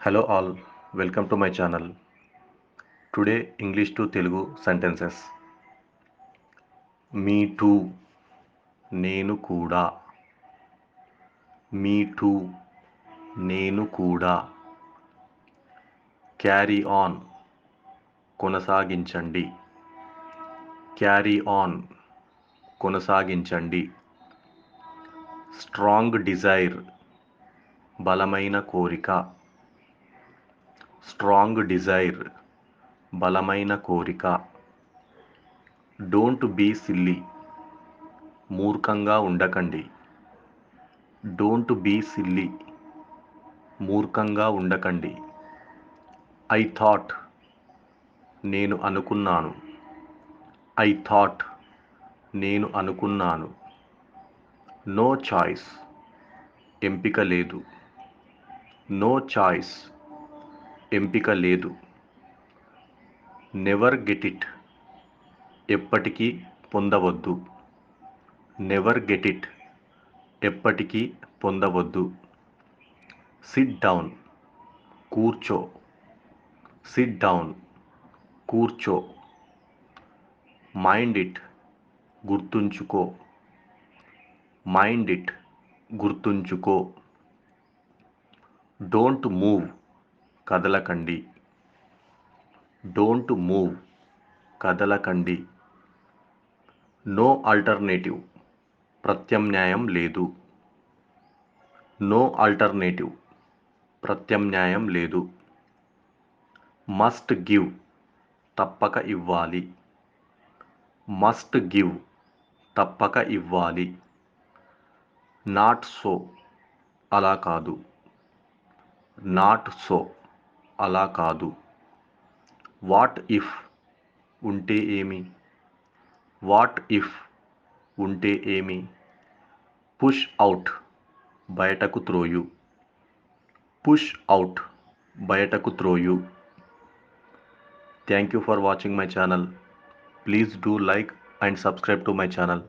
Hello all, welcome to my channel. Today English to Telugu sentences. Me too, నేను కూడా. Me too, నేను కూడా. Carry on, కొనసాగించండి. Carry on, కొనసాగించండి. Strong desire, బలమైన కోరిక. Strong desire, బలమైన కోరిక. Don't be silly, మూర్ఖంగా ఉండకండి. డోంట్ బీ సిల్లీ, మూర్ఖంగా ఉండకండి. ఐ థాట్, నేను అనుకున్నాను. ఐ థాట్, నేను అనుకున్నాను. నో చాయిస్, ఎంపిక లేదు. నో చాయిస్, ఎంపిక లేదు. నెవర్ గెట్ ఇట్, ఎప్పటికీ పొందవద్దు. నెవర్ గెట్ ఇట్, ఎప్పటికీ పొందవద్దు. సిట్ డౌన్, కూర్చో. సిట్ డౌన్, కూర్చో. మైండ్ ఇట్, గుర్తుంచుకో. మైండ్ ఇట్, గుర్తుంచుకో. డోంట్ మూవ్, కదలకండి. డోంట్ మూవ్, కదలకండి. నో ఆల్టర్నేటివ్, ప్రత్యామ్నాయం లేదు. నో ఆల్టర్నేటివ్, ప్రత్యామ్నాయం లేదు. మస్ట్ గివ్, తప్పక ఇవ్వాలి. మస్ట్ గివ్, తప్పక ఇవ్వాలి. నాట్ సో, అలా కాదు. నాట్ సో, అలా కాదు. వాట్ ఇఫ్, ఉంటే ఏమి. వాట్ ఇఫ్, ఉంటే ఏమి. పుష్ అవుట్, బయటకు త్రోయు. పుష్ అవుట్, బయటకు త్రోయు. Thank you for watching my channel. Please do like and subscribe to my channel.